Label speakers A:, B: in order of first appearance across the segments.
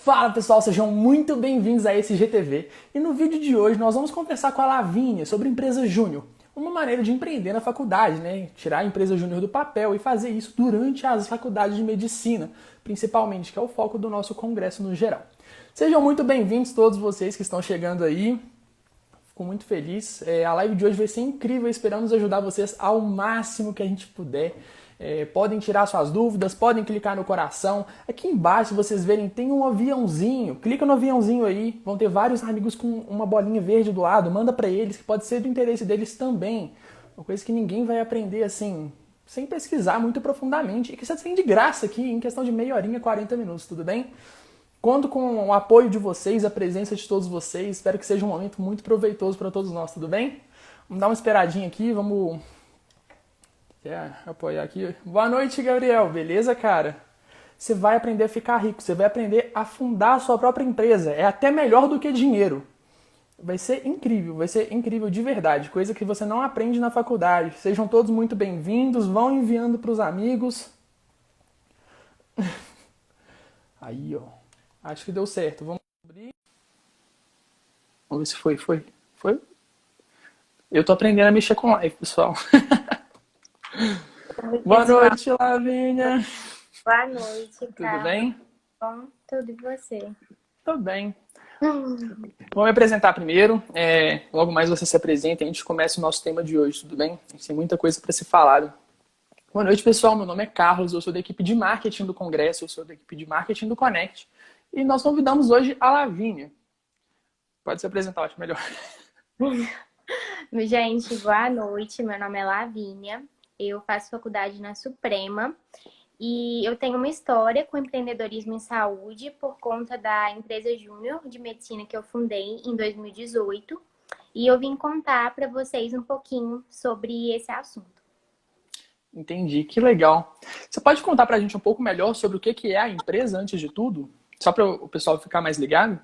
A: Fala pessoal, sejam muito bem-vindos a esse GTV. E no vídeo de hoje nós vamos conversar com a Lavínia sobre empresa júnior. Uma maneira de empreender na faculdade, né? Tirar a empresa júnior do papel e fazer isso durante as faculdades de medicina, principalmente, que é o foco do nosso congresso no geral. Sejam muito bem-vindos todos vocês que estão chegando aí. Fico muito feliz. A live de hoje vai ser incrível. Esperamos ajudar vocês ao máximo que a gente puder. Podem tirar suas dúvidas, podem clicar no coração. Aqui embaixo, se vocês verem, tem um aviãozinho. Clica no aviãozinho aí. Vão ter vários amigos com uma bolinha verde do lado. Manda para eles, que pode ser do interesse deles também. Uma coisa que ninguém vai aprender assim, sem pesquisar muito profundamente. E que você tem de graça aqui, em questão de meia horinha, 40 minutos, tudo bem? Conto com o apoio de vocês, a presença de todos vocês. Espero que seja um momento muito proveitoso para todos nós, tudo bem? Vamos dar uma esperadinha aqui, vamos apoiar aqui. Boa noite, Gabriel. Beleza, cara? Você vai aprender a ficar rico, você vai aprender a fundar a sua própria empresa. É até melhor do que dinheiro. Vai ser incrível de verdade. Coisa que você não aprende na faculdade. Sejam todos muito bem-vindos, vão enviando para os amigos. Aí, ó. Acho que deu certo. Vamos abrir. Vamos ver se foi. Foi? Eu tô aprendendo a mexer com live, pessoal.
B: Oi,
A: Boa
B: pessoal.
A: noite, Lavínia.
B: Boa noite,
A: Tudo bem?
B: Bom, tudo e você?
A: Tô bem. Vou me apresentar primeiro. Logo mais você se apresenta e a gente começa o nosso tema de hoje, tudo bem? A gente tem muita coisa para ser falado. Boa noite, pessoal. Meu nome é Carlos, eu sou da equipe de marketing do Congresso, eu sou da equipe de marketing do Connect. E nós convidamos hoje a Lavínia. Pode se apresentar, acho melhor.
B: Gente, boa noite. Meu nome é Lavínia. Eu faço faculdade na Suprema. E eu tenho uma história com empreendedorismo em saúde por conta da empresa júnior de medicina que eu fundei em 2018. E eu vim contar para vocês um pouquinho sobre esse assunto.
A: Entendi, que legal. Você pode contar pra gente um pouco melhor sobre o que é a empresa antes de tudo? Só para o pessoal ficar mais ligado?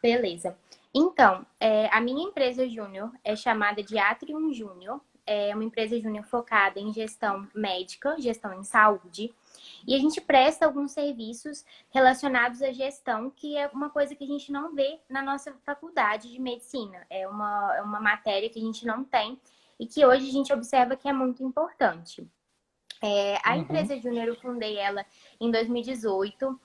B: Beleza. Então, a minha empresa júnior é chamada de Atrium Júnior. É uma empresa júnior focada em gestão médica, gestão em saúde. E a gente presta alguns serviços relacionados à gestão, que é uma coisa que a gente não vê na nossa faculdade de medicina. É uma matéria que a gente não tem e que hoje a gente observa que é muito importante. A empresa júnior, eu fundei ela em 2018.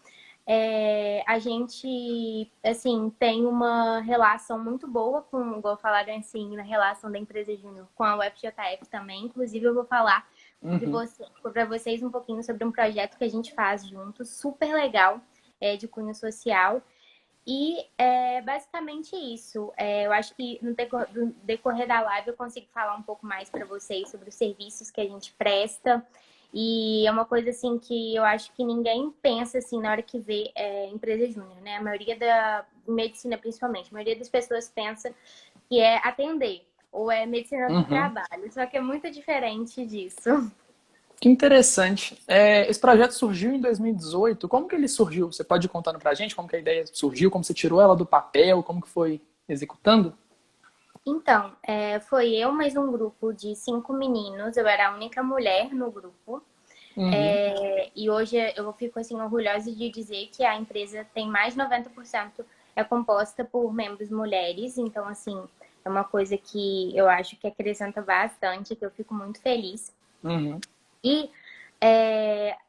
B: A gente, assim, tem uma relação muito boa com, igual falaram assim, na relação da empresa júnior com a UFJF também. Inclusive, eu vou falar para vocês um pouquinho sobre um projeto que a gente faz juntos, super legal, de cunho social. E é basicamente isso. Eu acho que no decorrer da live eu consigo falar um pouco mais para vocês sobre os serviços que a gente presta. E é uma coisa assim que eu acho que ninguém pensa assim na hora que vê empresa júnior, né? A maioria da medicina, principalmente, a maioria das pessoas pensa que é atender ou é medicina do trabalho. Só que é muito diferente disso.
A: Que interessante. Esse projeto surgiu em 2018. Como que ele surgiu? Você pode ir contando pra gente como que a ideia surgiu, como você tirou ela do papel, como que foi executando?
B: Então, foi eu mais um grupo de 5 meninos. Eu era a única mulher no grupo. E hoje eu fico assim orgulhosa de dizer que a empresa tem mais de 90% é composta por membros mulheres. Então, assim, é uma coisa que eu acho que acrescenta bastante, que eu fico muito feliz. E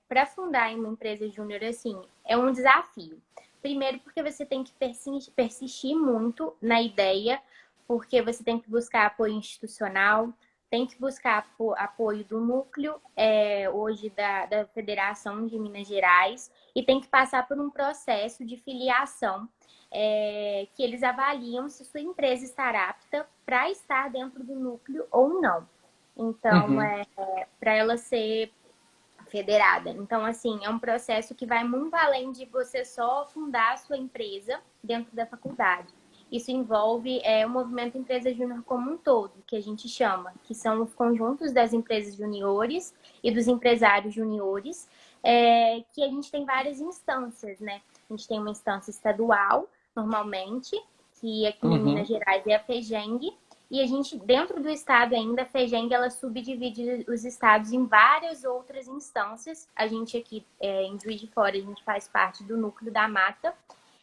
B: para fundar em uma empresa júnior, assim, é um desafio. Primeiro, porque você tem que persistir muito na ideia, porque você tem que buscar apoio institucional, tem que buscar apoio do núcleo, hoje da Federação de Minas Gerais, e tem que passar por um processo de filiação, que eles avaliam se sua empresa está apta para estar dentro do núcleo ou não. Então, para ela ser federada. Então, assim, é um processo que vai muito além de você só fundar a sua empresa dentro da faculdade. Isso envolve o movimento Empresa Júnior como um todo, que a gente chama, que são os conjuntos das empresas juniores e dos empresários juniores, que a gente tem várias instâncias, né? A gente tem uma instância estadual, normalmente, que aqui em Minas Gerais é a FEGENG, e a gente, dentro do estado ainda, a FEGENG, ela subdivide os estados em várias outras instâncias. A gente aqui, em Juiz de Fora, a gente faz parte do Núcleo da Mata.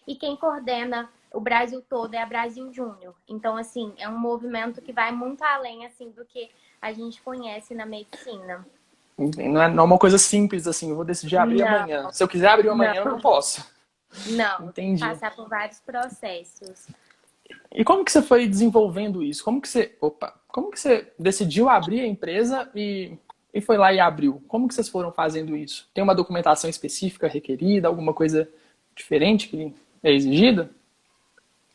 B: e quem coordena o Brasil todo é a Brasil Júnior. Então, assim, é um movimento que vai muito além, assim, do que a gente conhece na medicina.
A: Não é uma coisa simples assim, eu vou decidir abrir
B: Não,
A: amanhã. Se eu quiser abrir amanhã, eu não
B: não,
A: posso.
B: não. Tem que
A: Entendi.
B: passar por vários processos.
A: E como que você foi desenvolvendo isso? Como que você decidiu abrir a empresa e foi lá e abriu? Como que vocês foram fazendo isso? Tem uma documentação específica requerida, alguma coisa diferente que é exigida?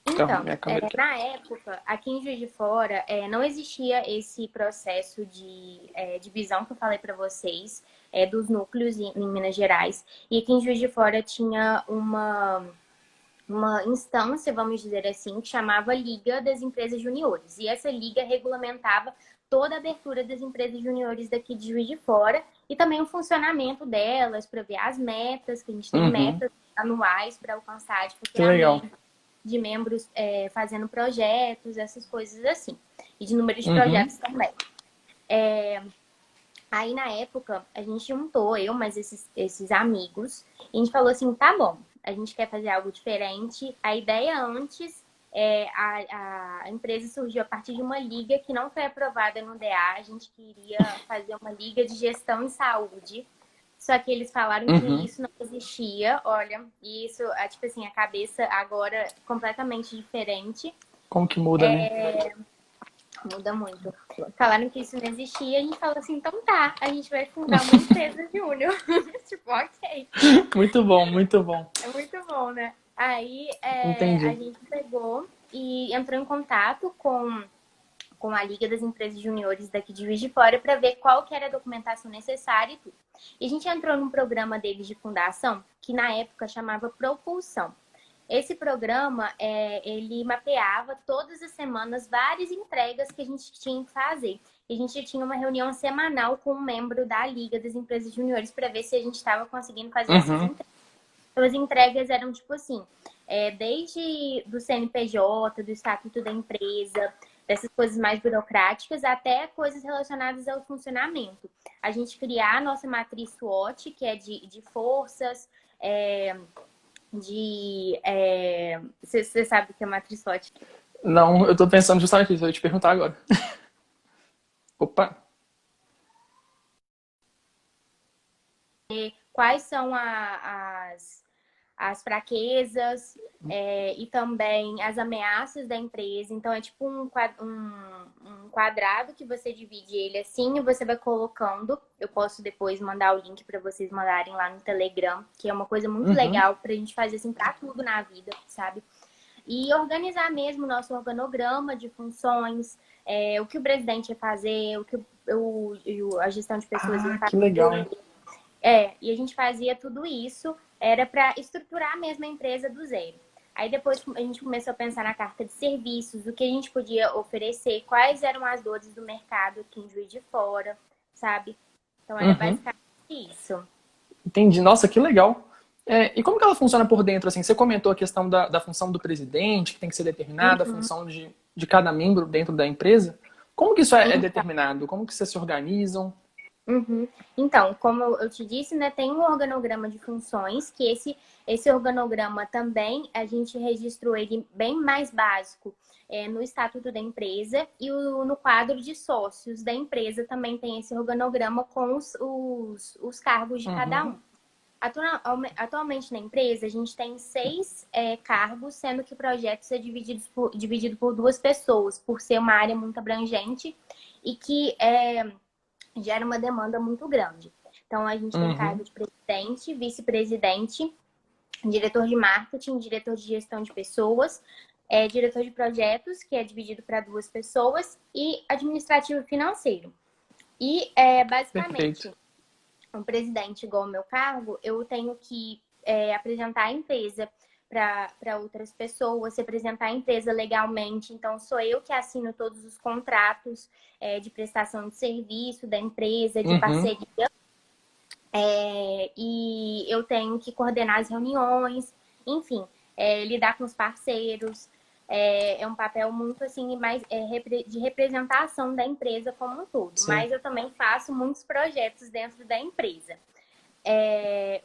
B: Então,
A: Minha câmera aqui.
B: na época, aqui em Juiz de Fora, não existia esse processo de divisão que eu falei para vocês, dos núcleos em Minas Gerais. E aqui em Juiz de Fora tinha uma instância, vamos dizer assim, que chamava Liga das Empresas Juniores. E essa liga regulamentava toda a abertura das empresas juniores daqui de Juiz de Fora e também o funcionamento delas, para ver as metas, que a gente tem metas anuais para alcançar de
A: Que legal.
B: faturamento, de membros fazendo projetos, essas coisas assim. E de número de projetos também. Aí, na época, a gente juntou, eu, mais esses amigos, e a gente falou assim, tá bom, a gente quer fazer algo diferente. A ideia antes, a empresa surgiu a partir de uma liga que não foi aprovada no DA. A gente queria fazer uma liga de gestão em saúde. Só que eles falaram que isso não existia, olha, e isso, tipo assim, a cabeça agora completamente diferente.
A: Como que muda, né?
B: Muda muito. Falaram que isso não existia, a gente falou assim, então tá, a gente vai fundar uma empresa júnior. Tipo, ok.
A: Muito bom, muito bom.
B: É muito bom, né? Aí a
A: Entendi.
B: gente pegou e entrou em contato com a Liga das Empresas Juniores daqui de Juiz de Fora para ver qual que era a documentação necessária e tudo. E a gente entrou num programa deles de fundação, que na época chamava Propulsão. Esse programa, ele mapeava todas as semanas várias entregas que a gente tinha que fazer. E a gente tinha uma reunião semanal com um membro da Liga das Empresas Juniores para ver se a gente estava conseguindo fazer essas entregas. Então, as entregas eram tipo assim, desde do CNPJ, do Estatuto da Empresa, dessas coisas mais burocráticas, até coisas relacionadas ao funcionamento. A gente criar a nossa matriz SWOT, que é de forças, Você sabe o que é matriz SWOT?
A: Não, eu tô pensando justamente nisso, eu ia te perguntar agora. Opa!
B: Quais são as fraquezas e também as ameaças da empresa. Então, é tipo um quadrado que você divide ele assim e você vai colocando. Eu posso depois mandar o link para vocês mandarem lá no Telegram, que é uma coisa muito legal pra gente fazer assim pra tudo na vida, sabe? E organizar mesmo o nosso organograma de funções, o que o presidente ia fazer, o que a gestão de pessoas ia fazer.
A: Que legal.
B: E a gente fazia tudo isso, era para estruturar mesmo a empresa do zero. Aí depois a gente começou a pensar na carta de serviços, o que a gente podia oferecer, quais eram as dores do mercado aqui em Juiz de Fora, sabe? Então era basicamente isso.
A: Entendi. Nossa, que legal. E como que ela funciona por dentro? Assim, você comentou a questão da função do presidente, que tem que ser determinada, a função de cada membro dentro da empresa. Como que isso é determinado? Como que vocês se organizam?
B: Então, como eu te disse, né, tem um organograma de funções, que esse organograma também, a gente registrou ele bem mais básico no Estatuto da Empresa e no quadro de sócios da empresa também tem esse organograma com os cargos de cada um. Atualmente na empresa, a gente tem 6 cargos, sendo que projetos é dividido por 2 pessoas, por ser uma área muito abrangente e que gera uma demanda muito grande. Então, a gente tem cargo de presidente, vice-presidente, diretor de marketing, diretor de gestão de pessoas, diretor de projetos, que é dividido para 2 pessoas, e administrativo e financeiro. E, basicamente,
A: Perfeito.
B: um presidente igual ao meu cargo, eu tenho que apresentar a empresa para outras pessoas, representar a empresa legalmente. Então, sou eu que assino todos os contratos de prestação de serviço da empresa, de parceria. E eu tenho que coordenar as reuniões, enfim, lidar com os parceiros. É um papel muito assim, mais de representação da empresa como um todo.
A: Sim.
B: Mas eu também faço muitos projetos dentro da empresa.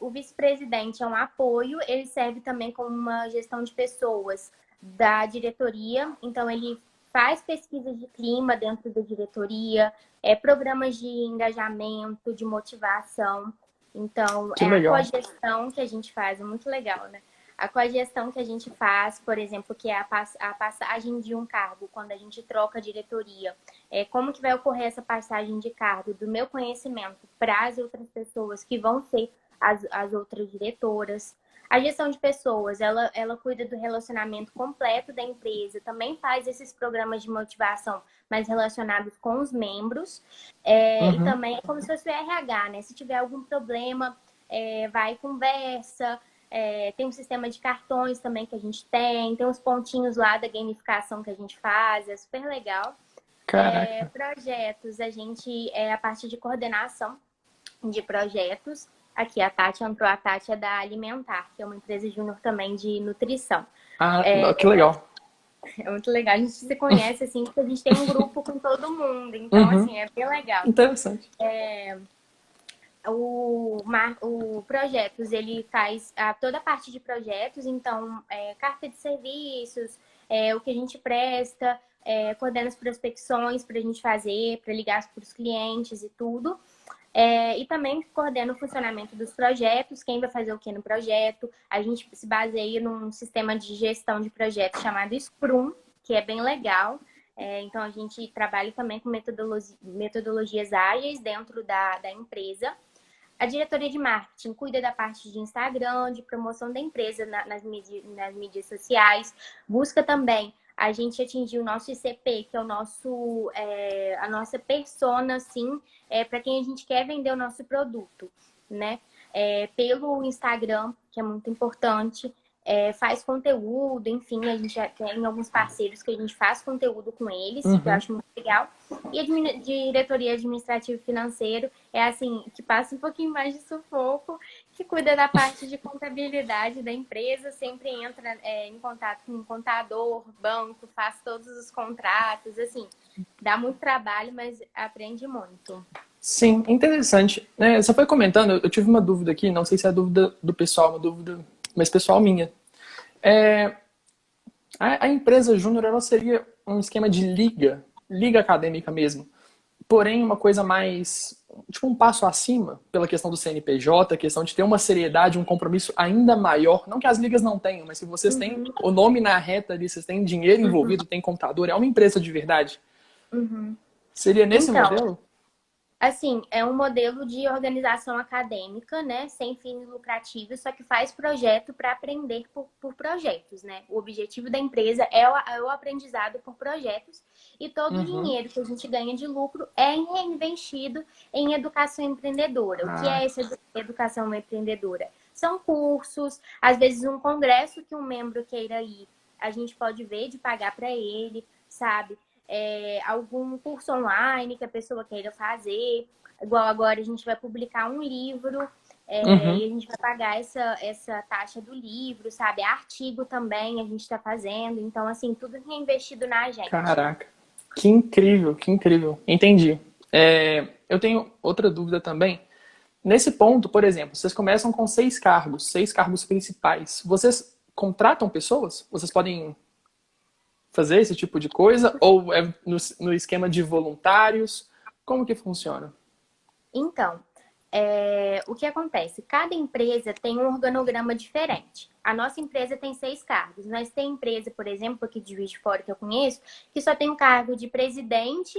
B: O vice-presidente é um apoio, ele serve também como uma gestão de pessoas da diretoria, então ele faz pesquisa de clima dentro da diretoria, programas de engajamento, de motivação. Então,
A: Que
B: a
A: legal.
B: cogestão que a gente faz, é muito legal, né? A cogestão que a gente faz, por exemplo, que é a passagem de um cargo, quando a gente troca a diretoria, como que vai ocorrer essa passagem de cargo do meu conhecimento para as outras pessoas que vão ser as outras diretoras. A gestão de pessoas, ela cuida do relacionamento completo da empresa, também faz esses programas de motivação mais relacionados com os membros, e
A: Uhum.
B: também é como se fosse o RH, né? Se tiver algum problema, vai e conversa. Tem um sistema de cartões também que a gente tem uns pontinhos lá da gamificação que a gente faz, é super legal.
A: Caraca.
B: Projetos, a gente a parte de coordenação de projetos. Aqui a Tati entrou, a Tati é da Alimentar, que é uma empresa júnior também de nutrição.
A: Ah, que legal.
B: É muito legal, a gente se conhece assim, porque a gente tem um grupo com todo mundo, então
A: Uhum.
B: assim, é bem legal.
A: Interessante.
B: O projetos, ele faz toda a parte de projetos, então, carta de serviços, o que a gente presta, coordena as prospecções para a gente fazer, para ligar para os clientes e tudo. E também coordena o funcionamento dos projetos, quem vai fazer o que no projeto. A gente se baseia num sistema de gestão de projetos chamado Scrum, que é bem legal. Então, a gente trabalha também com metodologias ágeis dentro da empresa. A diretoria de marketing cuida da parte de Instagram, de promoção da empresa nas mídias sociais. Busca também a gente atingir o nosso ICP, que é a nossa persona, assim, para quem a gente quer vender o nosso produto, né? Pelo Instagram, que é muito importante. Faz conteúdo, enfim, a gente já tem alguns parceiros que a gente faz conteúdo com eles, que eu
A: Uhum.
B: acho muito legal. E a diretoria administrativa e financeiro é assim, que passa um pouquinho mais de sufoco, que cuida da parte de contabilidade da empresa, sempre entra em contato com o contador, banco, faz todos os contratos, assim, dá muito trabalho, mas aprende muito.
A: Sim, interessante. Você foi comentando, eu tive uma dúvida aqui, não sei se é a dúvida do pessoal, uma dúvida mais pessoal minha. É, a empresa júnior ela seria um esquema de liga acadêmica mesmo, porém uma coisa mais, tipo um passo acima pela questão do CNPJ, a questão de ter uma seriedade, um compromisso ainda maior, não que as ligas não tenham, mas se vocês têm
B: Uhum,
A: o nome na reta ali, vocês têm dinheiro
B: uhum,
A: envolvido, tem computador, é uma empresa de verdade.
B: uhum.
A: Seria nesse
B: Então,
A: modelo?
B: assim, é um modelo de organização acadêmica, né, sem fins lucrativos, só que faz projeto para aprender por projetos, né? O objetivo da empresa é o aprendizado por projetos e todo o
A: Uhum.
B: dinheiro que a gente ganha de lucro é reinvestido em educação empreendedora. O que
A: Ah,
B: é essa educação empreendedora? São cursos, às vezes um congresso que um membro queira ir, a gente pode ver de pagar para ele, sabe? Algum curso online que a pessoa queira fazer. Igual agora a gente vai publicar um livro
A: uhum.
B: e a gente vai pagar essa taxa do livro, sabe? Artigo também a gente está fazendo. Então, assim, tudo reinvestido na gente.
A: Caraca. Que incrível, que incrível. Entendi. Eu tenho outra dúvida também. Nesse ponto, por exemplo, vocês começam com 6 cargos principais. Vocês contratam pessoas? Vocês podem fazer esse tipo de coisa? Ou é no esquema de voluntários? Como que funciona?
B: Então, o que acontece? Cada empresa tem um organograma diferente. A nossa empresa tem 6 cargos, mas tem empresa, por exemplo, aqui de Juiz de Fora que eu conheço, que só tem o cargo de presidente,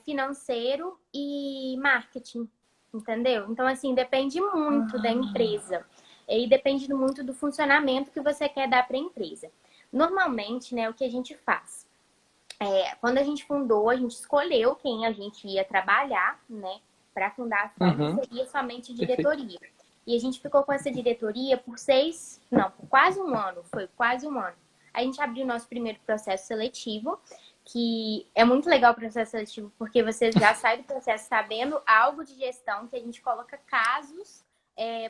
B: financeiro e marketing, entendeu? Então, assim, depende muito da empresa e depende muito do funcionamento que você quer dar para a empresa. Normalmente, né, o que a gente faz? Quando a gente fundou, a gente escolheu quem a gente ia trabalhar, né? Para fundar a firma,
A: Uhum.
B: seria somente
A: Perfeito.
B: diretoria. E a gente ficou com essa diretoria por quase um ano. Foi quase um ano. A gente abriu o nosso primeiro processo seletivo, que é muito legal o processo seletivo, porque você já sai do processo sabendo algo de gestão, que a gente coloca casos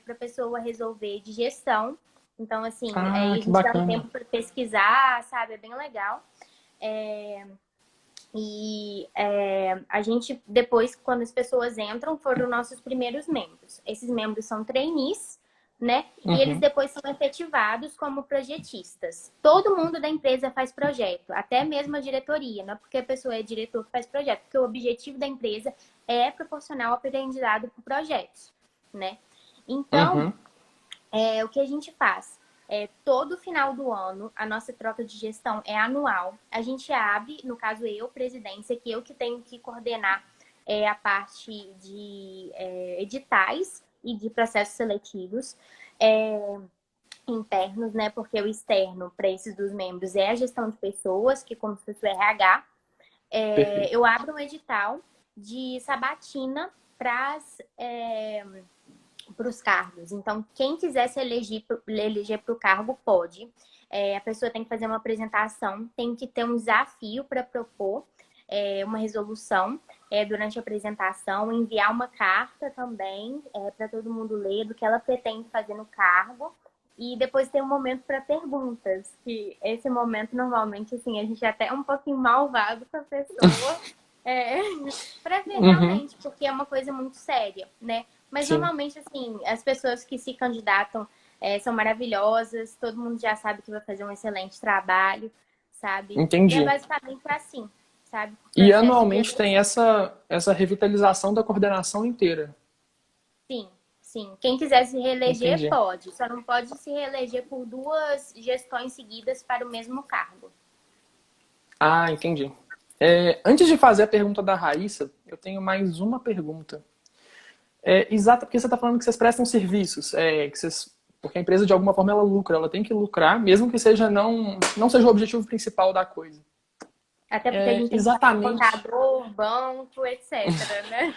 B: para a pessoa resolver de gestão. Então, assim,
A: Ah,
B: aí a
A: que
B: gente dá um
A: bacana.
B: tempo para pesquisar, sabe? É bem legal. E a gente, depois, quando as pessoas entram, foram nossos primeiros membros. Esses membros são trainees, né? E eles
A: Uhum.
B: depois são efetivados como projetistas. Todo mundo da empresa faz projeto, até mesmo a diretoria, não é porque a pessoa é diretor que faz projeto, porque o objetivo da empresa é proporcionar o aprendizado por projetos, né? Então,
A: Uhum.
B: o que a gente faz? Todo final do ano, a nossa troca de gestão é anual. A gente abre, no caso eu, presidência, que eu que tenho que coordenar a parte de editais e de processos seletivos internos, né? Porque o externo para esses dos membros é a gestão de pessoas, que como se fosse o RH.
A: Perfeito.
B: Eu abro um edital de sabatina para os cargos. Então, quem quiser se eleger para o cargo, pode. A pessoa tem que fazer uma apresentação, tem que ter um desafio para propor uma resolução durante a apresentação, enviar uma carta também para todo mundo ler do que ela pretende fazer no cargo. E depois tem um momento para perguntas, que esse momento, normalmente, assim, a gente é até um pouquinho malvado com a pessoa, para ver
A: Uhum.
B: realmente, porque é uma coisa muito séria, né? Mas
A: Sim,
B: normalmente, assim, as pessoas que se candidatam são maravilhosas, todo mundo já sabe que vai fazer um excelente trabalho, sabe? E é
A: entendi.
B: basicamente assim, sabe? O
A: E
B: processo de
A: anualmente tem
B: eleição.
A: essa revitalização da coordenação inteira.
B: Sim, sim. Quem quiser se reeleger,
A: Entendi.
B: pode. Só não pode se reeleger por duas gestões seguidas para o mesmo cargo.
A: Ah, entendi. Antes de fazer a pergunta da Raíssa, eu tenho mais uma pergunta. Exato, porque você está falando que vocês prestam serviços, porque a empresa de alguma forma ela lucra, ela tem que lucrar, mesmo que seja não seja o objetivo principal da coisa.
B: Até porque a gente tem que pagar
A: Exatamente.
B: contador, banco, etc, né?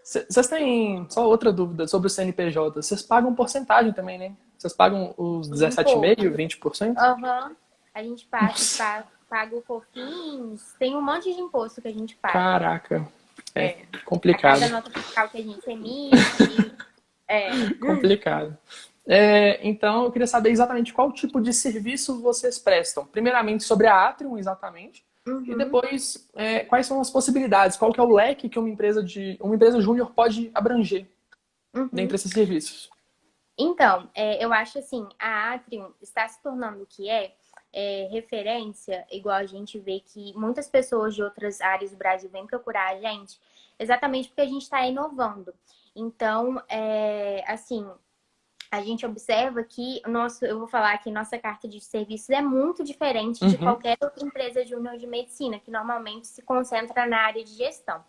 A: Vocês têm só outra dúvida sobre o CNPJ. Vocês pagam porcentagem também, né? Vocês pagam os
B: Imposto.
A: 17,5%, 20%?
B: Aham. A gente
A: Nossa,
B: paga o COFINS, tem um monte de imposto que a gente paga.
A: caraca, é
B: É. A cada
A: complicado.
B: nota fiscal que a gente emite. É.
A: Complicado. Então, eu queria saber exatamente qual tipo de serviço vocês prestam. Primeiramente, sobre a Atrium, exatamente. E
B: Uhum,
A: depois, quais são as possibilidades? Qual que é o leque que uma empresa júnior pode abranger dentre
B: uhum.
A: esses serviços?
B: Então, eu acho assim, a Atrium está se tornando o que referência, igual a gente vê que muitas pessoas de outras áreas do Brasil vêm procurar a gente, exatamente porque a gente está inovando. Então, assim, a gente observa que eu vou falar que nossa carta de serviços é muito diferente de
A: Uhum,
B: qualquer outra empresa júnior de medicina, que normalmente se concentra na área de gestão.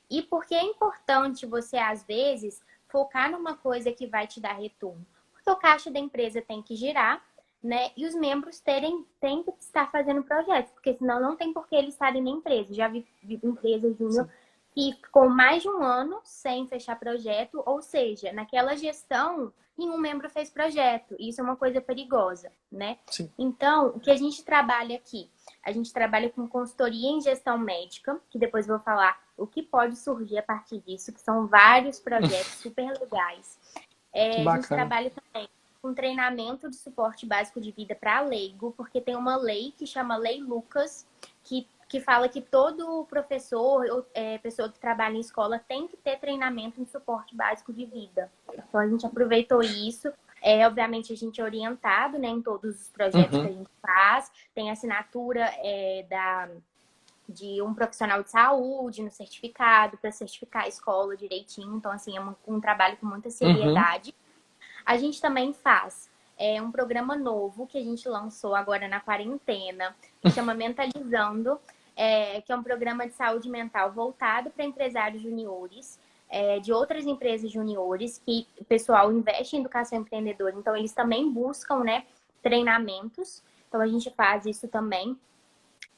B: E porque é importante você, às vezes, focar numa coisa que vai te dar retorno. Porque o caixa da empresa tem que girar, né? E os membros têm que estar fazendo projetos, porque senão não tem por que eles estarem na empresa. Já vi empresa júnior
A: sim,
B: que ficou mais de um ano sem fechar projeto, ou seja, naquela gestão, nenhum membro fez projeto. Isso é uma coisa perigosa, né?
A: sim.
B: Então, o que a gente trabalha aqui? A gente trabalha com consultoria em gestão médica, que depois eu vou falar o que pode surgir a partir disso, que são vários projetos super legais.
A: Que
B: A gente
A: bacana.
B: trabalha também com treinamento de suporte básico de vida para leigo, porque tem uma lei que chama Lei Lucas, que fala que todo professor ou pessoa que trabalha em escola tem que ter treinamento em suporte básico de vida. Então a gente aproveitou isso. Obviamente a gente é orientado, né, em todos os projetos que a
A: Uhum,
B: gente faz, tem assinatura de um profissional de saúde no certificado, para certificar a escola direitinho. Então, assim, é um trabalho com muita
A: uhum.
B: seriedade. A gente também faz um programa novo que a gente lançou agora na quarentena, que chama Mentalizando, que é um programa de saúde mental voltado para empresários juniores, de outras empresas juniores, que o pessoal investe em educação empreendedora. Então, eles também buscam, né, treinamentos. Então, a gente faz isso também.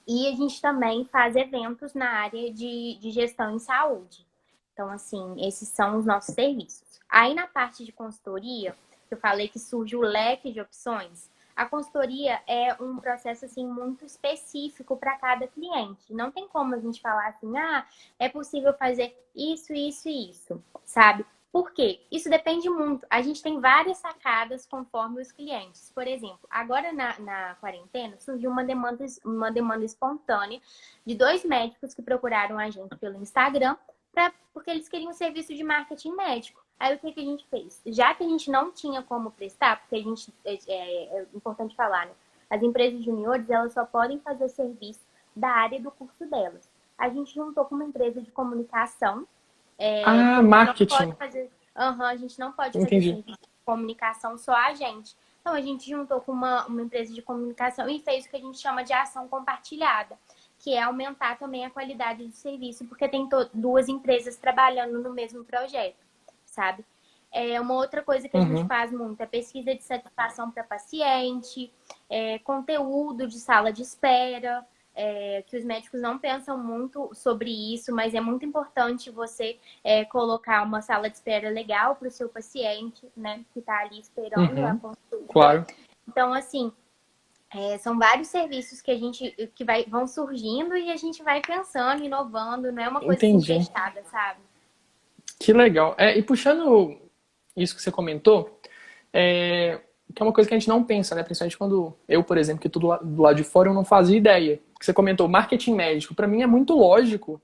B: E a gente também faz eventos na área de gestão em saúde. Então, assim, esses são os nossos serviços. Aí, na parte de consultoria, eu falei que surge o leque de opções. A consultoria é um processo, assim, muito específico para cada cliente. Não tem como a gente falar assim, é possível fazer isso, isso e isso, sabe? Por quê? Isso depende muito. A gente tem várias sacadas conforme os clientes. Por exemplo, agora na quarentena surgiu uma demanda espontânea de 2 médicos que procuraram a gente pelo Instagram porque eles queriam um serviço de marketing médico. Aí o que que a gente fez? Já que a gente não tinha como prestar, porque a gente é importante falar, né? As empresas juniores, elas só podem fazer serviço da área do curso delas. A gente juntou com uma empresa de comunicação,
A: Ah,
B: porque não pode
A: marketing.
B: fazer. A gente não pode fazer
A: Entendi.
B: serviço de comunicação só a gente. Então a gente juntou com uma empresa de comunicação e fez o que a gente chama de ação compartilhada, que é aumentar também a qualidade do serviço, porque tem 2 empresas trabalhando no mesmo projeto, sabe? Uma outra coisa que a gente
A: Uhum.
B: faz muito é pesquisa de satisfação para paciente, conteúdo de sala de espera, que os médicos não pensam muito sobre isso, mas é muito importante você colocar uma sala de espera legal para o seu paciente, né, que está ali esperando a
A: Uhum.
B: consulta.
A: Claro.
B: Então, assim, são vários serviços que vão surgindo e a gente vai pensando, inovando, não é uma coisa assim
A: Entendi.
B: fechada, sabe?
A: Que legal. E puxando isso que você comentou, que é uma coisa que a gente não pensa, né? Principalmente quando eu, por exemplo, que estou do lado de fora, eu não fazia ideia. Que você comentou, marketing médico, para mim é muito lógico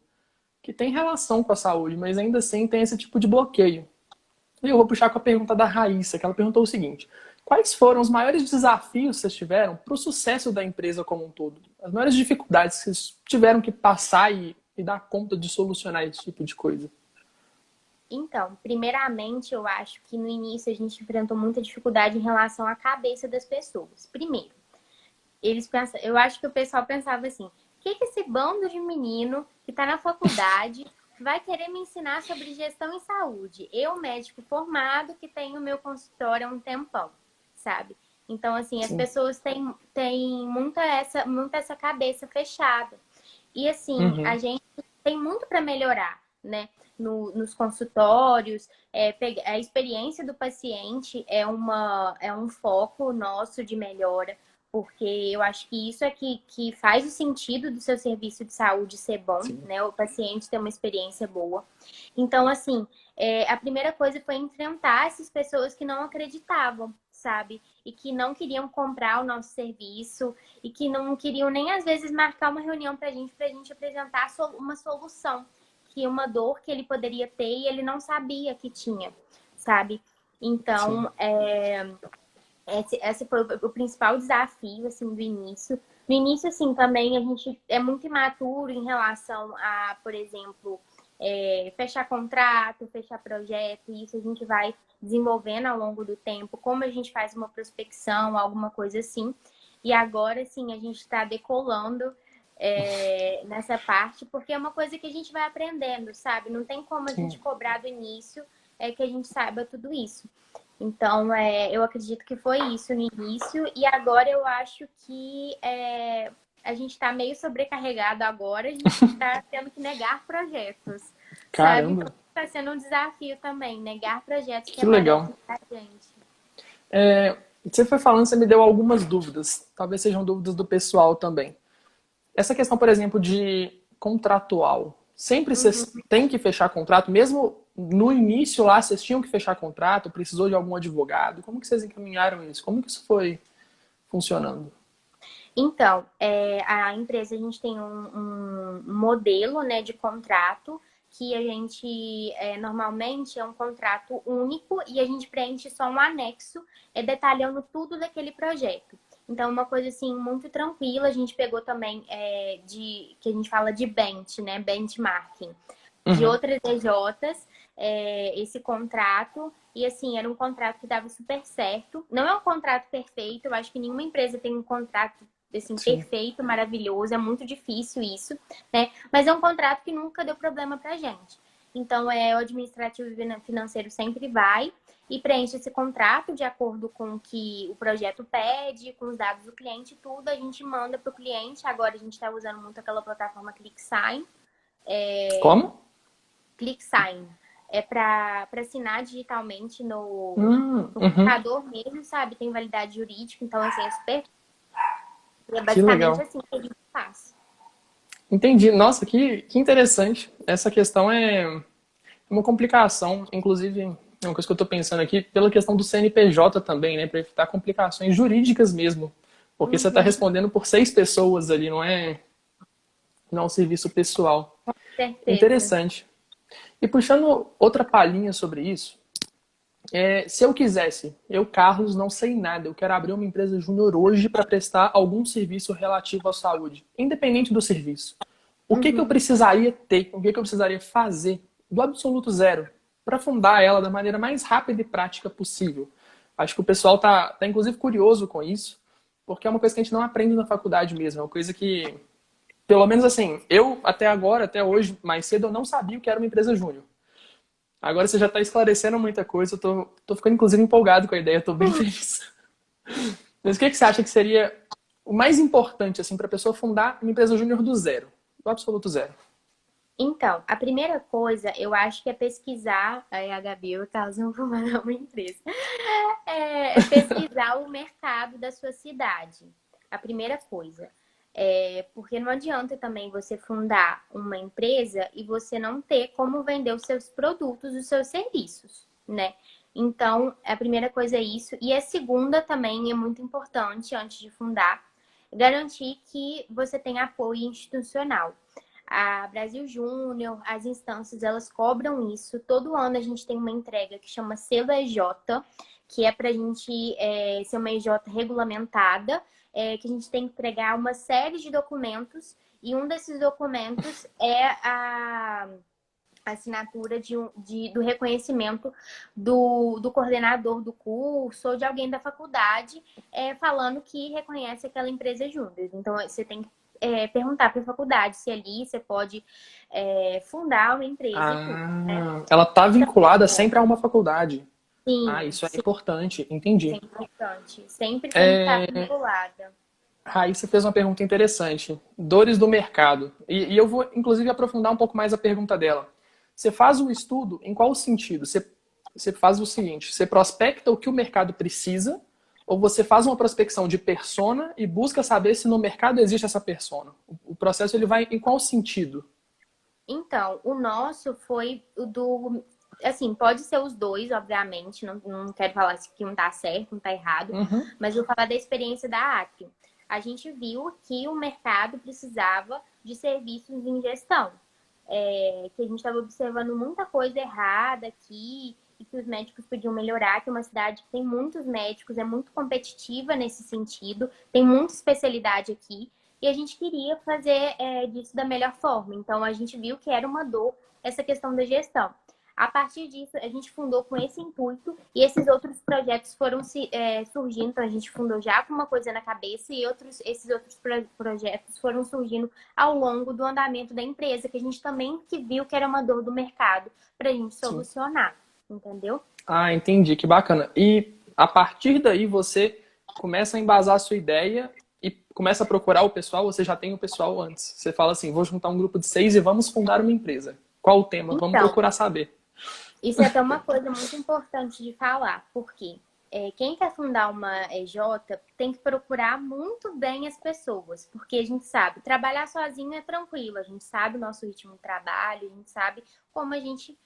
A: que tem relação com a saúde, mas ainda assim tem esse tipo de bloqueio. E eu vou puxar com a pergunta da Raíssa, que ela perguntou o seguinte: quais foram os maiores desafios que vocês tiveram para o sucesso da empresa como um todo? As maiores dificuldades que vocês tiveram que passar e dar conta de solucionar esse tipo de coisa?
B: Então, primeiramente, eu acho que no início a gente enfrentou muita dificuldade em relação à cabeça das pessoas. Primeiro, eu acho que o pessoal pensava assim: o que esse bando de menino que está na faculdade vai querer me ensinar sobre gestão em saúde? Eu, médico formado, que tenho meu consultório há um tempão, sabe? Então, assim, as
A: Sim.
B: pessoas têm muito essa cabeça fechada. E, assim, a
A: Uhum.
B: gente tem muito para melhorar, né? Nos consultórios, a experiência do paciente é um foco nosso de melhora, porque eu acho que isso é que faz o sentido do seu serviço de saúde ser bom,
A: Sim.
B: né? O paciente ter uma experiência boa. Então, assim, a primeira coisa foi enfrentar essas pessoas que não acreditavam, sabe? E que não queriam comprar o nosso serviço e que não queriam nem às vezes marcar uma reunião pra gente apresentar uma solução, que uma dor que ele poderia ter e ele não sabia que tinha, sabe?
A: Sim.
B: Então, esse foi o principal desafio, assim, do início. No início, assim, também a gente é muito imaturo em relação a, por exemplo, fechar contrato, fechar projeto, e isso a gente vai desenvolvendo ao longo do tempo, como a gente faz uma prospecção, alguma coisa assim. E agora, sim, a gente está decolando nessa parte, porque é uma coisa que a gente vai aprendendo, sabe? Não tem como a gente
A: Sim.
B: cobrar do início que a gente saiba tudo isso. Então, eu acredito que foi isso no início, e agora eu acho que a gente está meio sobrecarregado agora, a gente está tendo que negar projetos, sabe? Então,
A: Caramba,
B: está sendo um desafio também, negar projetos que
A: que legal.
B: aparecem pra gente.
A: Você foi falando, você me deu algumas dúvidas. Talvez sejam dúvidas do pessoal também. Essa questão, por exemplo, de contratual. Sempre
B: Uhum.
A: vocês têm que fechar contrato, mesmo no início lá vocês tinham que fechar contrato, precisou de algum advogado. Como que vocês encaminharam isso? Como que isso foi funcionando?
B: Então, a empresa, a gente tem um modelo, né, de contrato que a gente, normalmente, é um contrato único e a gente preenche só um anexo detalhando tudo daquele projeto. Então, uma coisa, assim, muito tranquila. A gente pegou também que a gente fala de bench, né, benchmarking, de
A: Uhum.
B: outras EJs, esse contrato. E assim, era um contrato que dava super certo. Não é um contrato perfeito, eu acho que nenhuma empresa tem um contrato assim,
A: Sim.
B: perfeito, maravilhoso, é muito difícil isso, né? Mas é um contrato que nunca deu problema pra gente. Então, o administrativo e financeiro sempre vai e preenche esse contrato de acordo com o que o projeto pede, com os dados do cliente, tudo a gente manda para o cliente. Agora a gente está usando muito aquela plataforma ClickSign.
A: Como?
B: ClickSign é para assinar digitalmente no
A: Uhum.
B: computador mesmo, sabe? Tem validade jurídica, então assim, é super. É
A: Que
B: basicamente
A: legal.
B: assim que a gente faz.
A: Entendi. Nossa, que interessante. Essa questão é uma complicação, inclusive, uma coisa que eu estou pensando aqui, pela questão do CNPJ também, né? Para evitar complicações jurídicas mesmo. Porque você está
B: Uhum,
A: respondendo por 6 pessoas ali, não é um serviço pessoal.
B: certeza.
A: Interessante. E puxando outra palhinha sobre isso, se eu quisesse, eu, Carlos, não sei nada, eu quero abrir uma empresa júnior hoje para prestar algum serviço relativo à saúde, independente do serviço. O que eu
B: Uhum.
A: precisaria ter, o que eu precisaria fazer do absoluto zero para fundar ela da maneira mais rápida e prática possível? Acho que o pessoal tá inclusive curioso com isso, porque é uma coisa que a gente não aprende na faculdade mesmo, é uma coisa que, pelo menos assim, eu até agora, até hoje, mais cedo, eu não sabia o que era uma empresa júnior. Agora você já está esclarecendo muita coisa, eu tô ficando inclusive empolgado com a ideia, tô bem feliz. Mas o que você acha que seria o mais importante assim para a pessoa fundar uma empresa júnior do zero, do absoluto zero?
B: Então, a primeira coisa, eu acho que é pesquisar, aí a Gabi e o Carlos não vão mandar uma empresa, é pesquisar o mercado da sua cidade. A primeira coisa. Porque não adianta também você fundar uma empresa e você não ter como vender os seus produtos, os seus serviços, né? Então, a primeira coisa é isso. E a segunda também é muito importante, antes de fundar, garantir que você tenha apoio institucional. A Brasil Júnior, as instâncias, elas cobram isso. Todo ano a gente tem uma entrega que chama selo EJ, que é para a gente ser uma EJ regulamentada, que a gente tem que entregar uma série de documentos, e um desses documentos é a assinatura do reconhecimento do coordenador do curso ou de alguém da faculdade, falando que reconhece aquela empresa júnior. Então, você tem que perguntar para a faculdade se ali você pode fundar uma empresa e tudo, né?
A: Ela está
B: Então,
A: vinculada sempre a uma faculdade.
B: sim,
A: Isso é
B: sim,
A: importante,
B: isso é
A: entendi.
B: importante. Sempre tem que estar vinculada.
A: Raíssa fez uma pergunta interessante. Dores do mercado. E eu vou, inclusive, aprofundar um pouco mais a pergunta dela. Você faz o estudo em qual sentido? Você faz o seguinte, você prospecta o que o mercado precisa, ou você faz uma prospecção de persona e busca saber se no mercado existe essa persona? O processo ele vai em qual sentido?
B: Então, o nosso foi o do. Assim, pode ser os dois, obviamente. Não quero falar que um tá certo, um tá errado.
A: Uhum.
B: Mas eu vou falar da experiência da Acre. A gente viu que o mercado precisava de serviços em gestão. Que a gente estava observando muita coisa errada aqui e que os médicos podiam melhorar, que é uma cidade que tem muitos médicos, é muito competitiva nesse sentido, tem muita especialidade aqui, e a gente queria fazer disso da melhor forma. Então, a gente viu que era uma dor essa questão da gestão. A partir disso, a gente fundou com esse intuito e esses outros projetos foram surgindo. Então, a gente fundou já com uma coisa na cabeça e esses outros projetos foram surgindo ao longo do andamento da empresa, que a gente também viu que era uma dor do mercado para a gente
A: Sim.
B: solucionar, entendeu?
A: Ah, entendi, que bacana. E a partir daí você começa a embasar a sua ideia e começa a procurar o pessoal, você já tem o pessoal antes. Você fala assim, vou juntar um grupo de 6 e vamos fundar uma empresa. Qual o tema? Vamos
B: Então,
A: procurar saber.
B: isso é até uma coisa muito importante de falar, porque quem quer fundar uma EJ tem que procurar muito bem as pessoas, porque a gente sabe, trabalhar sozinho é tranquilo, a gente sabe o nosso ritmo de trabalho, a gente sabe como a gente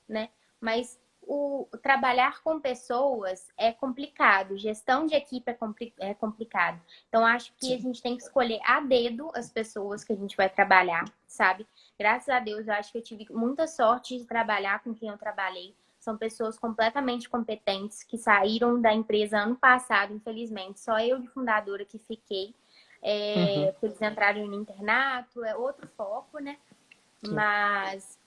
B: né? Mas o trabalhar com pessoas é complicado, gestão de equipe é complicado. Então, acho que a
A: Sim.
B: gente tem que escolher a dedo as pessoas que a gente vai trabalhar, sabe? Graças a Deus, eu acho que eu tive muita sorte de trabalhar com quem eu trabalhei. São pessoas completamente competentes que saíram da empresa ano passado, infelizmente. Só eu de fundadora que fiquei.
A: Uhum.
B: Porque eles entraram no internato, é outro foco, né?
A: Sim.
B: Mas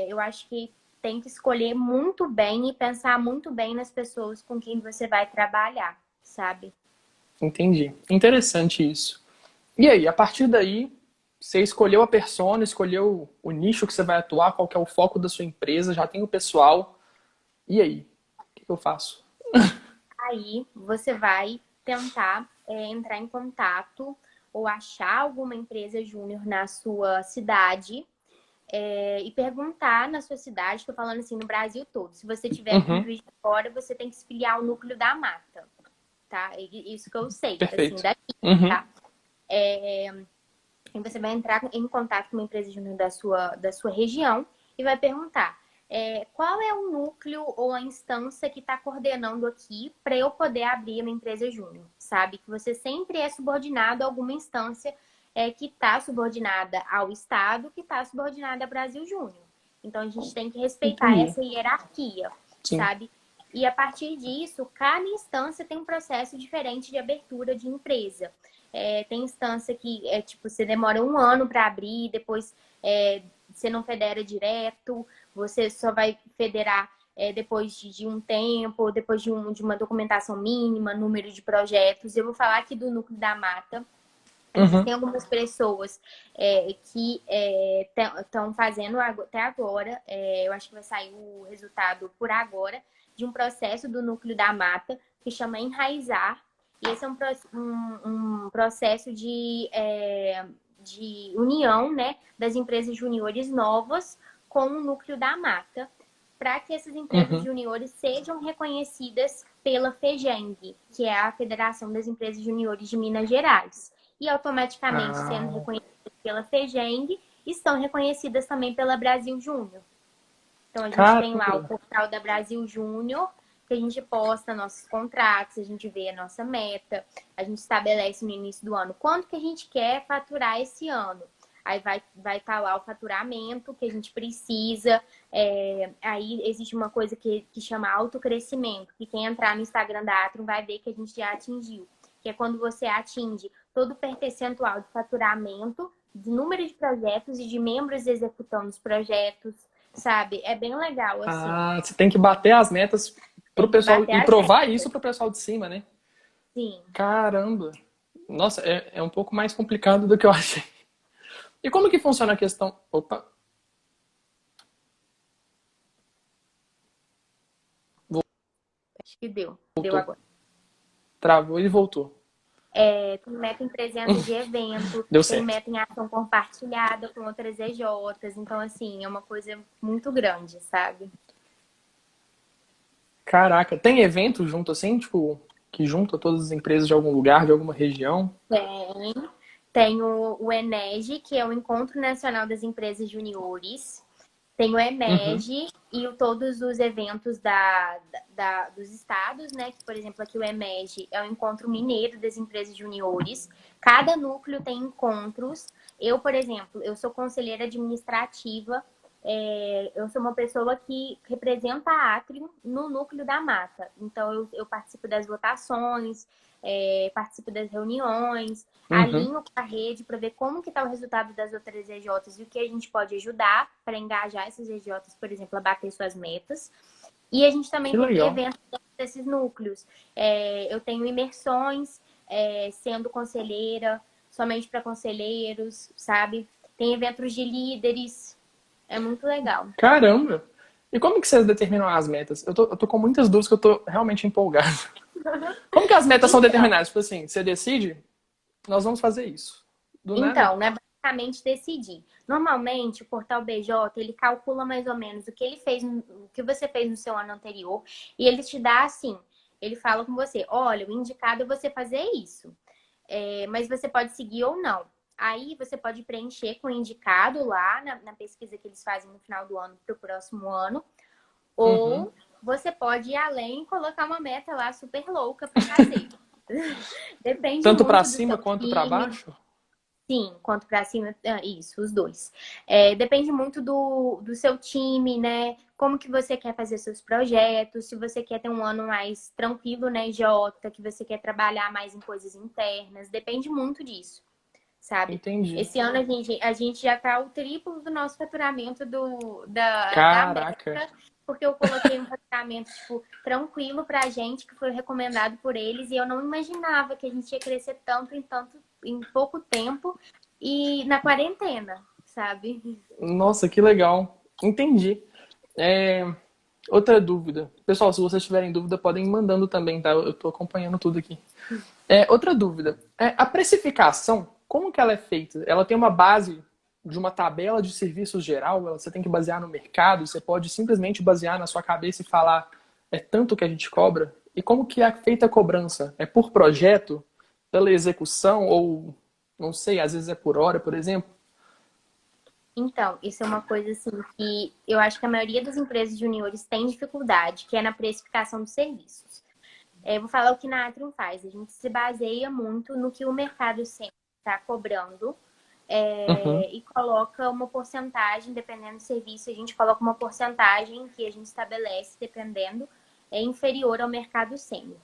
B: eu acho que tem que escolher muito bem e pensar muito bem nas pessoas com quem você vai trabalhar, sabe?
A: Entendi. Interessante isso. E aí, a partir daí, você escolheu a persona, escolheu o nicho que você vai atuar, qual que é o foco da sua empresa, já tem o pessoal. E aí? O que eu faço?
B: Aí você vai tentar entrar em contato ou achar alguma empresa júnior na sua cidade e perguntar na sua cidade, estou falando assim, no Brasil todo. Se você tiver aqui em
A: Uhum.
B: Juiz de Fora, você tem que se filiar ao núcleo da mata, tá? Isso que eu sei, assim,
A: Perfeito.
B: daqui,
A: Uhum.
B: tá? E você vai entrar em contato com uma empresa júnior da sua região e vai perguntar: qual é o núcleo ou a instância que está coordenando aqui para eu poder abrir uma empresa júnior, sabe? Que você sempre é subordinado a alguma instância que está subordinada ao Estado, que está subordinada ao Brasil Júnior. Então, a gente tem que respeitar
A: Entendi.
B: essa hierarquia,
A: Sim.
B: sabe? E a partir disso, cada instância tem um processo diferente de abertura de empresa. Tem instância que tipo, você demora 1 ano para abrir, depois você não federa direto, você só vai federar depois de um tempo, depois de uma documentação mínima, número de projetos. Eu vou falar aqui do Núcleo da Mata. Existem algumas pessoas que estão fazendo até agora, eu acho que vai sair o resultado por agora, de um processo do Núcleo da Mata, que chama Enraizar. E esse é um processo de união, né, das empresas juniores novas com o Núcleo da Mata, para que essas empresas juniores sejam reconhecidas pela FEGENG, que é a Federação das Empresas Juniores de Minas Gerais. E automaticamente, sendo reconhecidas pela FEGENG, estão reconhecidas também pela Brasil Júnior. Então, a gente tem lá o portal da Brasil Júnior, que a gente posta nossos contratos, a gente vê a nossa meta, a gente estabelece no início do ano quanto que a gente quer faturar esse ano. Aí vai estar lá o faturamento que a gente precisa. Aí existe uma coisa que chama autocrescimento, que quem entrar no Instagram da Atrum vai ver que a gente já atingiu. Que é quando você atinge todo o percentual de faturamento, de número de projetos e de membros executando os projetos, sabe? É bem legal, assim.
A: Você tem que bater as metas pro pessoal e provar isso pro pessoal de cima, né?
B: Sim.
A: Caramba! Nossa, é um pouco mais complicado do que eu achei. E como que funciona a questão... Opa!
B: Acho que deu.
A: Voltou.
B: Deu agora.
A: Travou e voltou.
B: Tem meta em presença de evento,
A: Deu
B: tem
A: certo.
B: meta em ação compartilhada com outras EJs. Então, assim, é uma coisa muito grande, sabe?
A: Caraca, tem evento junto assim, tipo, que junta todas as empresas de algum lugar, de alguma região?
B: Tem o ENEG, que é o Encontro Nacional das Empresas Juniores. Tem o EMEG e todos os eventos dos estados, né? Que, por exemplo, aqui o EMEG é o Encontro Mineiro das Empresas Juniores. Cada núcleo tem encontros. Eu, por exemplo, eu sou conselheira administrativa. Eu sou uma pessoa que representa a Atrium no Núcleo da Mata. Então, eu participo das votações, participo das reuniões, alinho com a rede para ver como que está o resultado das outras EJs e o que a gente pode ajudar para engajar essas EJs, por exemplo, a bater suas metas. E a gente também tem eventos desses núcleos. Eu tenho imersões, sendo conselheira, somente para conselheiros, sabe? Tem eventos de líderes. É muito legal.
A: Caramba! E como que vocês determinam as metas? Eu tô com muitas dúvidas que eu tô realmente empolgado. Como que as metas são determinadas? Tipo assim, você decide, nós vamos fazer isso.
B: Então, né, basicamente decidir. Normalmente, o portal BJ, ele calcula mais ou menos o que você fez no seu ano anterior, e ele te dá assim, ele fala com você, olha, o indicado é você fazer isso, mas você pode seguir ou não. Aí você pode preencher com o indicado lá na pesquisa que eles fazem no final do ano para o próximo ano. Ou você pode ir além e colocar uma meta lá super louca para fazer. Depende
A: tanto para
B: muito
A: cima quanto para baixo?
B: Sim, quanto para cima, isso, os dois. Depende muito do seu time, né? Como que você quer fazer seus projetos, se você quer ter um ano mais tranquilo, né, Jota, que você quer trabalhar mais em coisas internas, depende muito disso. Sabe?
A: Entendi.
B: Esse ano a gente já tá o triplo do nosso faturamento da meta, porque eu coloquei um faturamento tipo, tranquilo pra gente, que foi recomendado por eles, e eu não imaginava que a gente ia crescer tanto em pouco tempo e na quarentena, sabe?
A: Nossa, que legal. Entendi. Outra dúvida. Pessoal, se vocês tiverem dúvida, podem ir mandando também, tá? Eu tô acompanhando tudo aqui. Outra dúvida. A precificação, como que ela é feita? Ela tem uma base de uma tabela de serviços geral? Você tem que basear no mercado? Você pode simplesmente basear na sua cabeça e falar é tanto que a gente cobra? E como que é feita a cobrança? É por projeto? Pela execução? Ou, não sei, às vezes é por hora, por exemplo?
B: Então, isso é uma coisa assim que eu acho que a maioria das empresas juniores tem dificuldade, que é na precificação dos serviços. Eu vou falar o que na Atrium faz. A gente se baseia muito no que o mercado sempre está cobrando
A: Uhum.
B: e coloca uma porcentagem, dependendo do serviço, a gente coloca uma porcentagem que a gente estabelece, dependendo, é inferior ao mercado sênior.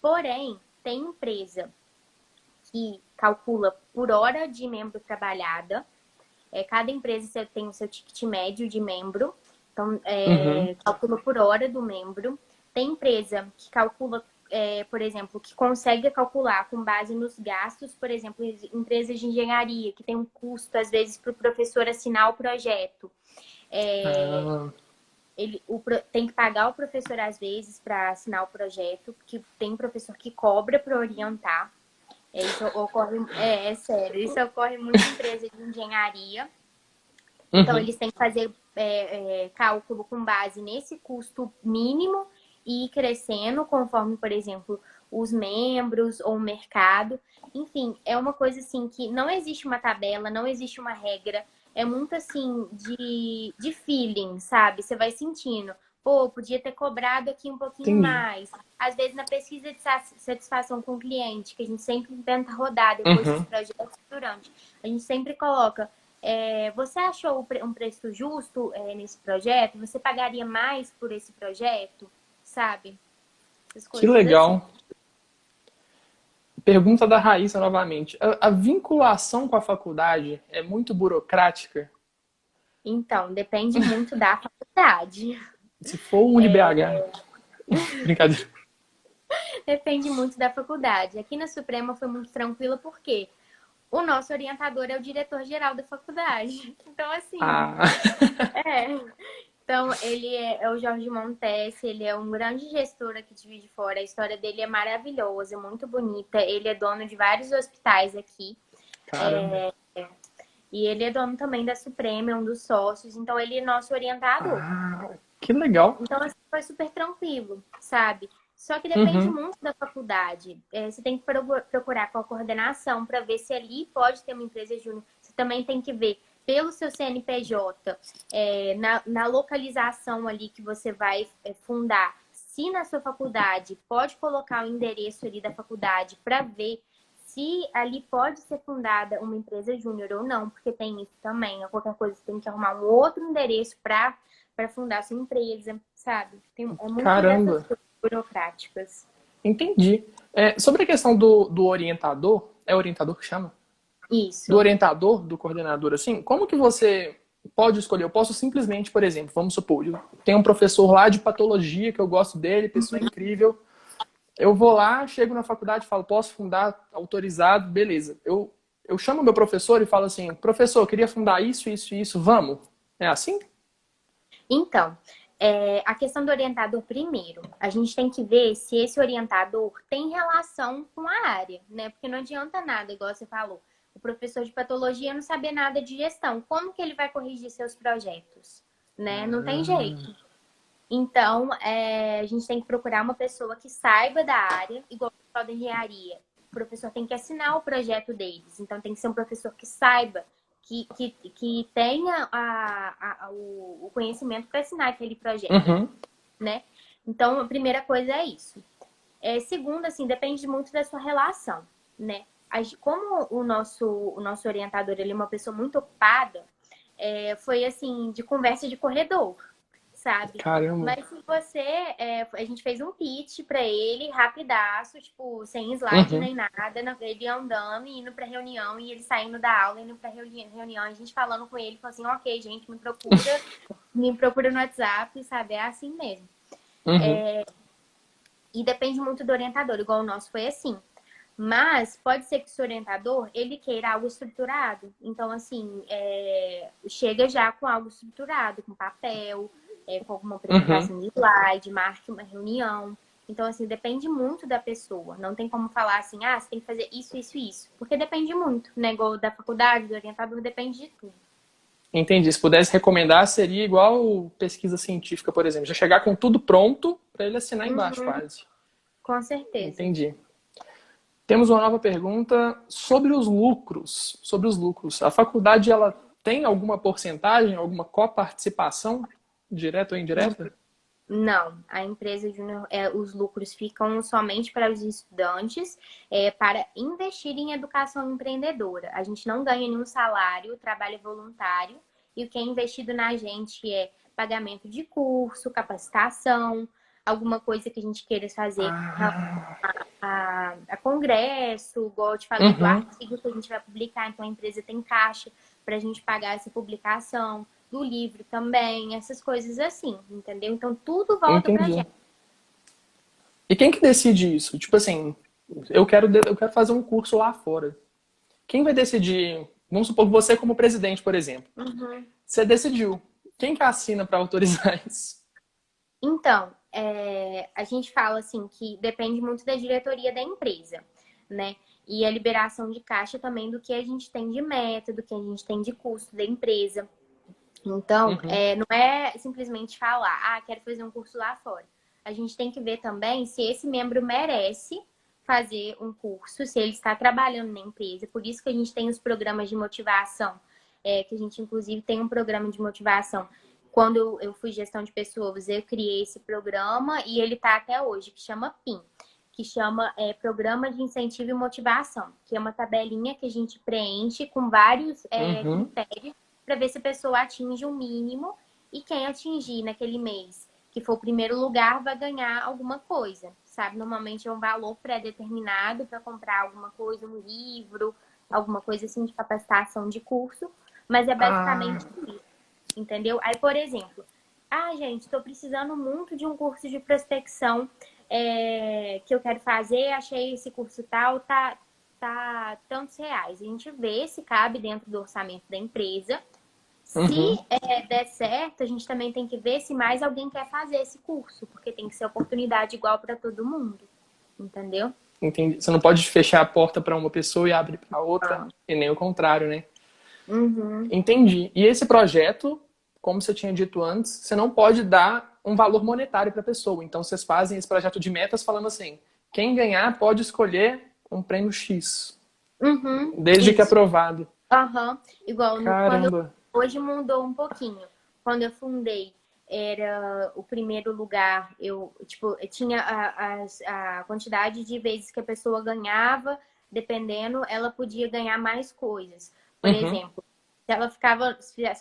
B: Porém, tem empresa que calcula por hora de membro trabalhada. Cada empresa tem o seu ticket médio de membro, então
A: Uhum.
B: calcula por hora do membro. Tem empresa que calcula, por exemplo, que consegue calcular com base nos gastos, por exemplo, empresas de engenharia, que tem um custo, às vezes, para o professor assinar o projeto.
A: Ah,
B: Tem que pagar o professor, às vezes, para assinar o projeto, porque tem professor que cobra para orientar. Isso ocorre, sério, isso ocorre muito em empresa de engenharia. Então,
A: uhum.
B: eles têm que fazer cálculo com base nesse custo mínimo e ir crescendo conforme, por exemplo, os membros ou o mercado. Enfim, é uma coisa assim que não existe uma tabela, não existe uma regra. É muito assim de feeling, sabe? Você vai sentindo. Pô, podia ter cobrado aqui um pouquinho
A: Entendi.
B: mais. Às vezes, na pesquisa de satisfação com o cliente, que a gente sempre tenta rodar depois dos
A: Uhum.
B: projetos durante, a gente sempre coloca você achou um preço justo nesse projeto? Você pagaria mais por esse projeto? Sabe? Essas
A: Que
B: coisas assim.
A: legal. Pergunta da Raíssa novamente. A vinculação com a faculdade é muito burocrática?
B: Então, depende muito da faculdade.
A: Se for o UniBH. Brincadeira.
B: Depende muito da faculdade. Aqui na Suprema foi muito tranquila porque o nosso orientador é o diretor-geral da faculdade. Então, assim,
A: Ah,
B: é. Então, ele é o Jorge Montes, ele é um grande gestor aqui de Juiz de Fora. A história dele é maravilhosa, muito bonita. Ele é dono de vários hospitais aqui.
A: caramba.
B: E ele é dono também da Suprema, é um dos sócios. Então, ele é nosso orientador.
A: Ah, que legal.
B: Então, assim, foi super tranquilo, sabe? Só que depende
A: Uhum.
B: muito da faculdade. Você tem que procurar com a coordenação para ver se ali pode ter uma empresa júnior. Você também tem que ver pelo seu CNPJ, na localização ali que você vai fundar, se na sua faculdade pode colocar o endereço ali da faculdade para ver se ali pode ser fundada uma empresa júnior ou não, porque tem isso também. Qualquer coisa, você tem que arrumar um outro endereço para fundar sua empresa, sabe? É muito dessas
A: Caramba.
B: coisas burocráticas.
A: Entendi. Sobre a questão do orientador, é orientador que chama? Do
B: Isso.
A: orientador, do coordenador, assim, como que você pode escolher? Eu posso simplesmente, por exemplo, vamos supor, eu tenho um professor lá de patologia que eu gosto dele, pessoa incrível. Eu vou lá, chego na faculdade, falo, posso fundar, autorizado, beleza. Eu chamo meu professor e falo assim, professor, eu queria fundar isso, isso e isso, vamos? É assim?
B: Então, a questão do orientador, primeiro, a gente tem que ver se esse orientador tem relação com a área, né? Porque não adianta nada, igual você falou. O professor de patologia não saber nada de gestão. Como que ele vai corrigir seus projetos? Né? Não tem jeito. Então, a gente tem que procurar uma pessoa que saiba da área, igual o pessoal da engenharia. O professor tem que assinar o projeto deles. Então, tem que ser um professor que saiba, que tenha o conhecimento para assinar aquele projeto,
A: Uhum,
B: né? Então, a primeira coisa é isso. Segundo, assim, depende muito da sua relação, né? Como o nosso orientador ele é uma pessoa muito ocupada, foi assim, de conversa de corredor, sabe?
A: caramba.
B: Mas se você. A gente fez um pitch pra ele, rapidaço, tipo, sem slide
A: Uhum,
B: nem nada, ele andando e indo pra reunião, e ele saindo da aula, indo pra reunião, a gente falando com ele, falou assim: ok, gente, me procura no WhatsApp, sabe? É assim mesmo.
A: uhum.
B: E depende muito do orientador, igual o nosso foi assim. Mas pode ser que o seu orientador, ele queira algo estruturado. Então, assim, chega já com algo estruturado, com papel, com alguma
A: Uhum.
B: apresentação de slide, marque uma reunião. Então, assim, depende muito da pessoa. Não tem como falar assim, você tem que fazer isso, isso, isso. Porque depende muito, né? Igual da faculdade, do orientador, depende de tudo.
A: Entendi. Se pudesse recomendar, seria igual pesquisa científica, por exemplo. Já chegar com tudo pronto para ele assinar embaixo,
B: Uhum,
A: quase.
B: com certeza.
A: Entendi. Temos uma nova pergunta sobre os lucros. Sobre os lucros. A faculdade, ela tem alguma porcentagem, alguma coparticipação, direta ou indireta?
B: Não, a empresa júnior, os lucros ficam somente para os estudantes, para investir em educação empreendedora. A gente não ganha nenhum salário, o trabalho é voluntário, e o que é investido na gente é pagamento de curso, capacitação, alguma coisa que a gente queira fazer
A: Ah,
B: a congresso, igual eu te falei do
A: uhum,
B: artigo que a gente vai publicar, então a empresa tem caixa para a gente pagar essa publicação, do livro também, essas coisas assim, entendeu? Então tudo volta pra
A: entendi.
B: gente.
A: E quem que decide isso? Tipo assim, eu quero fazer um curso lá fora. Quem vai decidir? Vamos supor que você como presidente, por exemplo.
B: Uhum.
A: Você decidiu. Quem que assina para autorizar isso?
B: Então, a gente fala assim que depende muito da diretoria da empresa, né? E a liberação de caixa também do que a gente tem de meta, do que a gente tem de custo da empresa. Então,
A: Uhum.
B: não é simplesmente falar, quero fazer um curso lá fora. A gente tem que ver também se esse membro merece fazer um curso, se ele está trabalhando na empresa. Por isso que a gente tem os programas de motivação, que a gente inclusive tem um programa de motivação. Quando eu fui gestão de pessoas, eu criei esse programa e ele está até hoje, que chama PIM, que chama Programa de Incentivo e Motivação, que é uma tabelinha que a gente preenche com vários
A: Uhum.
B: critérios para ver se a pessoa atinge o mínimo e quem atingir naquele mês, que for o primeiro lugar, vai ganhar alguma coisa, sabe? Normalmente é um valor pré-determinado para comprar alguma coisa, um livro, alguma coisa assim de capacitação de curso, mas é
A: Ah,
B: basicamente isso, entendeu? Aí, por exemplo, gente, estou precisando muito de um curso de prospecção que eu quero fazer, achei esse curso tal, tá tantos reais. A gente vê se cabe dentro do orçamento da empresa. Se
A: uhum.
B: der certo, a gente também tem que ver se mais alguém quer fazer esse curso, porque tem que ser oportunidade igual para todo mundo, entendeu?
A: Entendi. Você não pode fechar a porta para uma pessoa e abrir para outra,
B: Ah.
A: e nem o contrário, né?
B: Uhum.
A: Entendi. E esse projeto, como você tinha dito antes, você não pode dar um valor monetário para a pessoa. Então vocês fazem esse projeto de metas falando assim: quem ganhar pode escolher um prêmio X,
B: Uhum.
A: desde que
B: Isso.
A: aprovado.
B: Aham. Igual quando
A: Caramba.
B: hoje mudou um pouquinho. Quando eu fundei, era o primeiro lugar. Eu tinha a quantidade de vezes que a pessoa ganhava, dependendo, ela podia ganhar mais coisas. Por
A: Uhum.
B: exemplo, se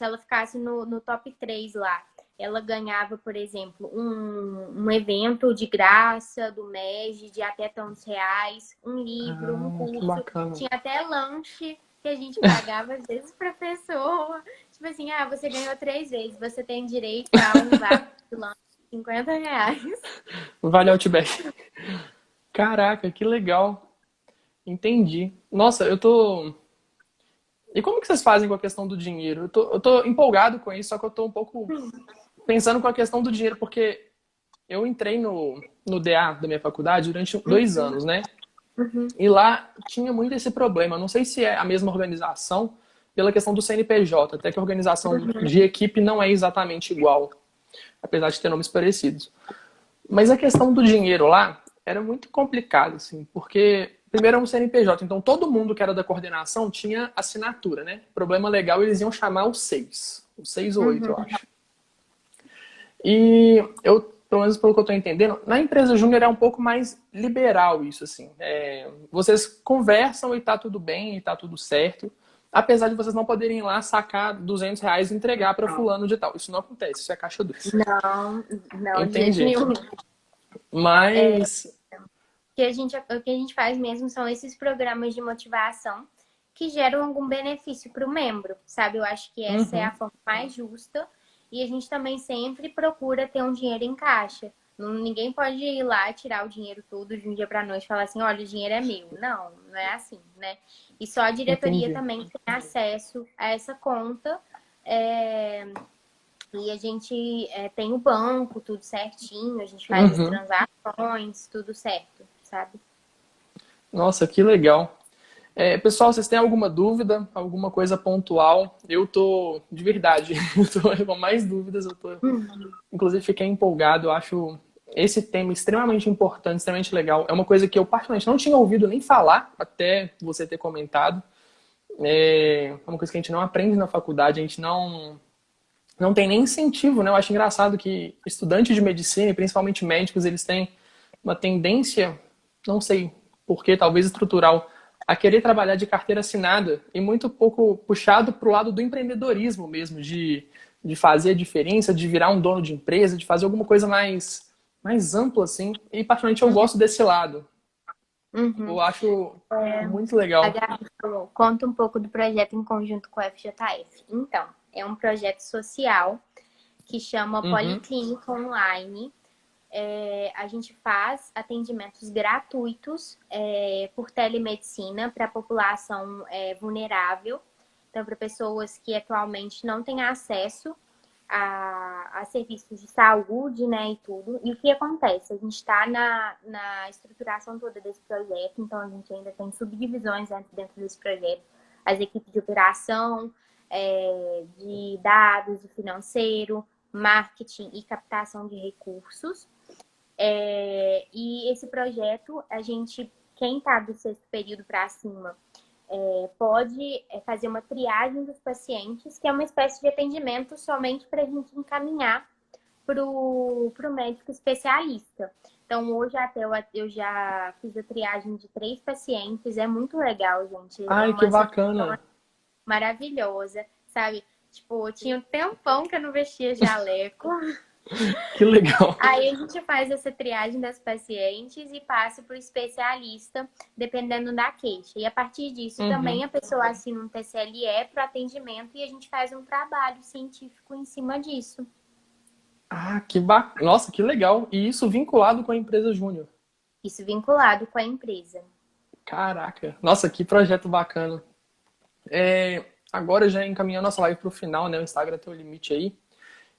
B: ela ficasse no top 3 lá, ela ganhava, por exemplo, um evento de graça do MEG de até tantos reais, um livro, um
A: Ah, que
B: curso,
A: bacana.
B: tinha até lanche que a gente pagava às vezes pra pessoa. Tipo assim, você ganhou 3 vezes, você tem direito a um vale de lanche de R$ 50.
A: Vale Outback. Caraca, que legal. Entendi. Nossa, eu tô. E como que vocês fazem com a questão do dinheiro? Eu tô empolgado com isso, só que eu tô um pouco pensando com a questão do dinheiro, porque eu entrei no DA da minha faculdade durante 2 anos, né?
B: Uhum,
A: E lá tinha muito esse problema. Não sei se é a mesma organização pela questão do CNPJ, até que a organização de equipe não é exatamente igual, apesar de ter nomes parecidos. Mas a questão do dinheiro lá era muito complicado, assim, porque primeiro é um CNPJ, então todo mundo que era da coordenação tinha assinatura, né? Problema legal, eles iam chamar o 6 ou 8,
B: uhum,
A: eu acho. E eu, pelo menos pelo que eu estou entendendo, na empresa júnior é um pouco mais liberal isso, assim. Vocês conversam e tá tudo bem, e tá tudo certo. Apesar de vocês não poderem ir lá sacar R$ 200 e entregar para fulano de tal. Isso não acontece, isso é caixa 2.
B: não, não, de jeito
A: Entendi.
B: nenhum.
A: Mas.
B: O que a gente faz mesmo são esses programas de motivação que geram algum benefício para o membro, sabe? Eu acho que essa é a
A: Uhum,
B: forma mais justa e a gente também sempre procura ter um dinheiro em caixa. Ninguém pode ir lá tirar o dinheiro todo de um dia para a noite e falar assim, olha, o dinheiro é meu. Não, não é assim, né? E só a diretoria
A: entendi.
B: também tem acesso a essa conta. é, E a gente tem o banco, tudo certinho, a gente faz as
A: Uhum.
B: transações, tudo certo, sabe?
A: Nossa, que legal. Pessoal, vocês têm alguma dúvida, alguma coisa pontual? Eu tô, de verdade, eu tô com mais dúvidas, inclusive fiquei empolgado, eu acho esse tema extremamente importante, extremamente legal. É uma coisa que eu particularmente não tinha ouvido nem falar, até você ter comentado. É uma coisa que a gente não aprende na faculdade, a gente não tem nem incentivo, né? Eu acho engraçado que estudantes de medicina, e principalmente médicos, eles têm uma tendência, não sei por quê, talvez estrutural, a querer trabalhar de carteira assinada e muito pouco puxado para o lado do empreendedorismo mesmo, de fazer a diferença, de virar um dono de empresa, de fazer alguma coisa mais ampla, assim. E, particularmente, eu gosto desse lado.
B: Uhum.
A: Eu acho muito
B: A
A: legal.
B: Gabi falou, conta um pouco do projeto em conjunto com o FJF. Então, é um projeto social que chama
A: Uhum.
B: Policlínica Online. A gente faz atendimentos gratuitos por telemedicina para a população vulnerável, então para pessoas que atualmente não têm acesso a serviços de saúde, né, e tudo. E o que acontece? A gente está na estruturação toda desse projeto, então a gente ainda tem subdivisões dentro desse projeto, as equipes de operação, de dados, de financeiro, marketing e captação de recursos. E esse projeto, quem está do sexto período para cima, pode fazer uma triagem dos pacientes, que é uma espécie de atendimento somente para a gente encaminhar para o médico especialista. Então, hoje até eu já fiz a triagem de 3 pacientes, é muito legal, gente. É
A: Ai, que
B: uma sensação
A: bacana.
B: maravilhosa, sabe? Tipo, tinha um tempão que eu não vestia jaleco.
A: Que legal.
B: Aí a gente faz essa triagem das pacientes e passa para o especialista, dependendo da queixa. E a partir disso
A: Uhum.
B: também a pessoa assina um TCLE para o atendimento e a gente faz um trabalho científico em cima disso.
A: Ah, que bacana. Nossa, que legal. E isso vinculado com a empresa Júnior.
B: Isso vinculado com a empresa.
A: Caraca. Nossa, que projeto bacana. Agora já encaminhando nossa live para o final, né? O Instagram tem um limite aí.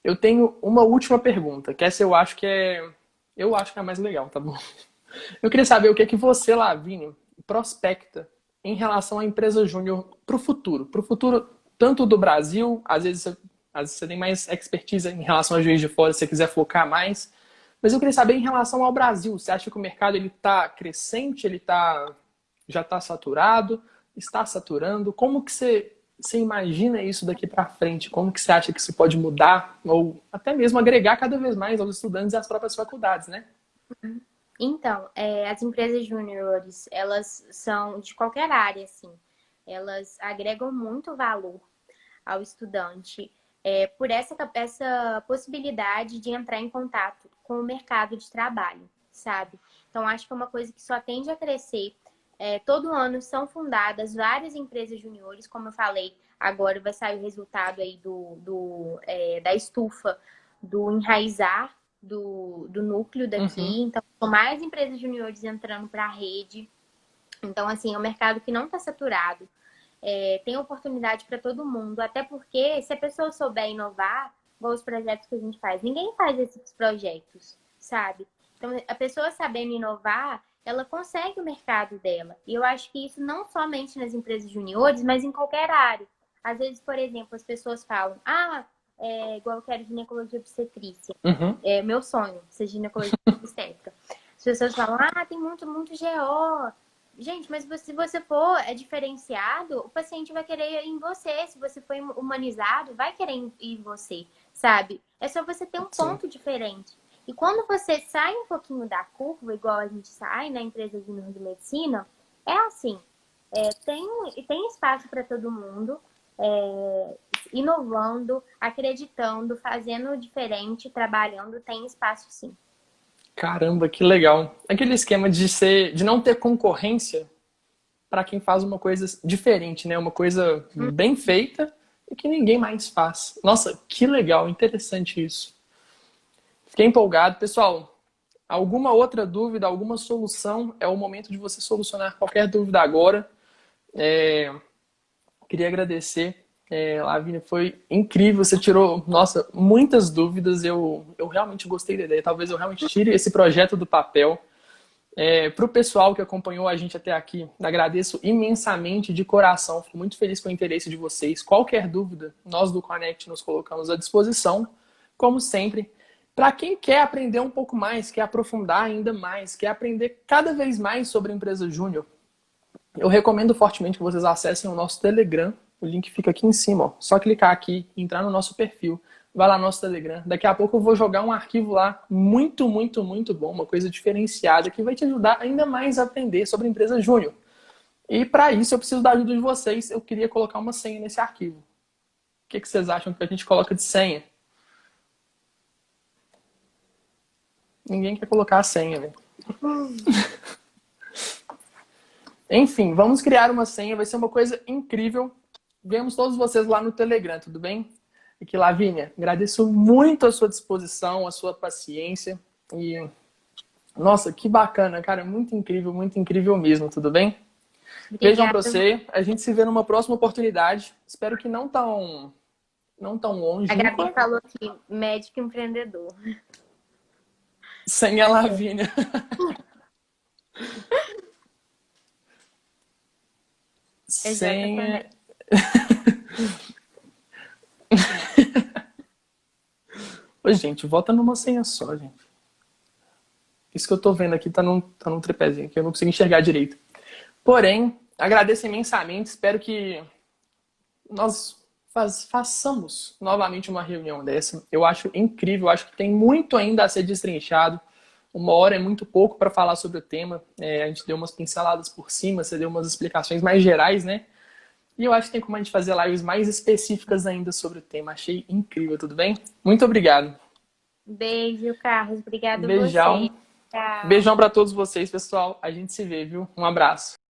A: Eu tenho uma última pergunta, que essa eu acho que é a mais legal, tá bom? Eu queria saber o que é que você, Lavínia, prospecta em relação à empresa Júnior para o futuro tanto do Brasil, às vezes você tem mais expertise em relação a Juiz de Fora, se você quiser focar mais, mas eu queria saber em relação ao Brasil, você acha que o mercado ele está crescente, já está saturado, está saturando? Como que você imagina isso daqui para frente? Como que você acha que isso pode mudar ou até mesmo agregar cada vez mais aos estudantes e às próprias faculdades, né?
B: Então, as empresas júniores, elas são de qualquer área, assim. Elas agregam muito valor ao estudante por essa possibilidade de entrar em contato com o mercado de trabalho, sabe? Então, acho que é uma coisa que só tende a crescer. Todo ano são fundadas várias empresas juniores, como eu falei, agora vai sair o resultado aí da estufa do Enraizar, do núcleo
A: Uhum.
B: daqui. Então, são mais empresas juniores entrando para a rede. Então, assim, é um mercado que não está saturado. Tem oportunidade para todo mundo, até porque se a pessoa souber inovar, igual os projetos que a gente faz, ninguém faz esses projetos, sabe? Então, a pessoa sabendo inovar, ela consegue o mercado dela. E eu acho que isso não somente nas empresas juniores, mas em qualquer área. Às vezes, por exemplo, as pessoas falam, igual eu quero ginecologia obstetrícia.
A: Uhum.
B: É meu sonho, ser ginecologia obstétrica. As pessoas falam, tem muito GO. Gente, mas se você for diferenciado, o paciente vai querer ir em você. Se você for humanizado, vai querer ir em você, sabe? É só você ter um
A: Sim.
B: ponto diferente. E quando você sai um pouquinho da curva, igual a gente sai na empresa de medicina, é assim, tem espaço para todo mundo, inovando, acreditando, fazendo diferente, trabalhando, tem espaço sim.
A: Caramba, que legal. Aquele esquema de não ter concorrência para quem faz uma coisa diferente, né? Uma coisa bem feita e que ninguém mais faz. Nossa, que legal, interessante isso. Fiquei empolgado. Pessoal, alguma outra dúvida, alguma solução, é o momento de você solucionar qualquer dúvida agora. Queria agradecer. Lavínia, foi incrível. Você tirou, nossa, muitas dúvidas. Eu realmente gostei da ideia. Talvez eu realmente tire esse projeto do papel. Para o pessoal que acompanhou a gente até aqui, agradeço imensamente de coração. Fico muito feliz com o interesse de vocês. Qualquer dúvida, nós do Connect nos colocamos à disposição, como sempre. Para quem quer aprender um pouco mais, quer aprofundar ainda mais, quer aprender cada vez mais sobre a empresa Júnior, Eu recomendo fortemente que vocês acessem o nosso Telegram. O link fica aqui em cima, ó. Só clicar aqui, entrar no nosso perfil, vai lá no nosso Telegram. Daqui a pouco eu vou jogar um arquivo lá muito, muito, muito bom, uma coisa diferenciada que vai te ajudar ainda mais a aprender sobre a empresa Júnior. E para isso eu preciso da ajuda de vocês. Eu queria colocar uma senha nesse arquivo. O que vocês acham que a gente coloca de senha? Ninguém quer colocar a senha, velho. Enfim, vamos criar uma senha, vai ser uma coisa incrível. Vemos todos vocês lá no Telegram, tudo bem? Aqui, Lavínia, agradeço muito a sua disposição, a sua paciência. E, nossa, que bacana, cara, muito incrível mesmo, tudo bem? Beijão pra você, a gente se vê numa próxima oportunidade. Espero que não tão longe.
B: A Gabi falou aqui, médico empreendedor.
A: Sem a Lavínia. Senha. Ô, gente, volta numa senha só, gente. Isso que eu tô vendo aqui tá num tripézinho, que eu não consigo enxergar direito. Porém, agradeço imensamente. Espero que nós façamos novamente uma reunião dessa. Eu acho incrível, acho que tem muito ainda a ser destrinchado. 1 hora é muito pouco para falar sobre o tema. A gente deu umas pinceladas por cima, você deu umas explicações mais gerais, né? E eu acho que tem como a gente fazer lives mais específicas ainda sobre o tema. Achei incrível, tudo bem? Muito obrigado.
B: Beijo, Carlos. Obrigada a
A: Beijão.
B: você. Tchau.
A: Beijão para todos vocês, pessoal. A gente se vê, viu? Um abraço.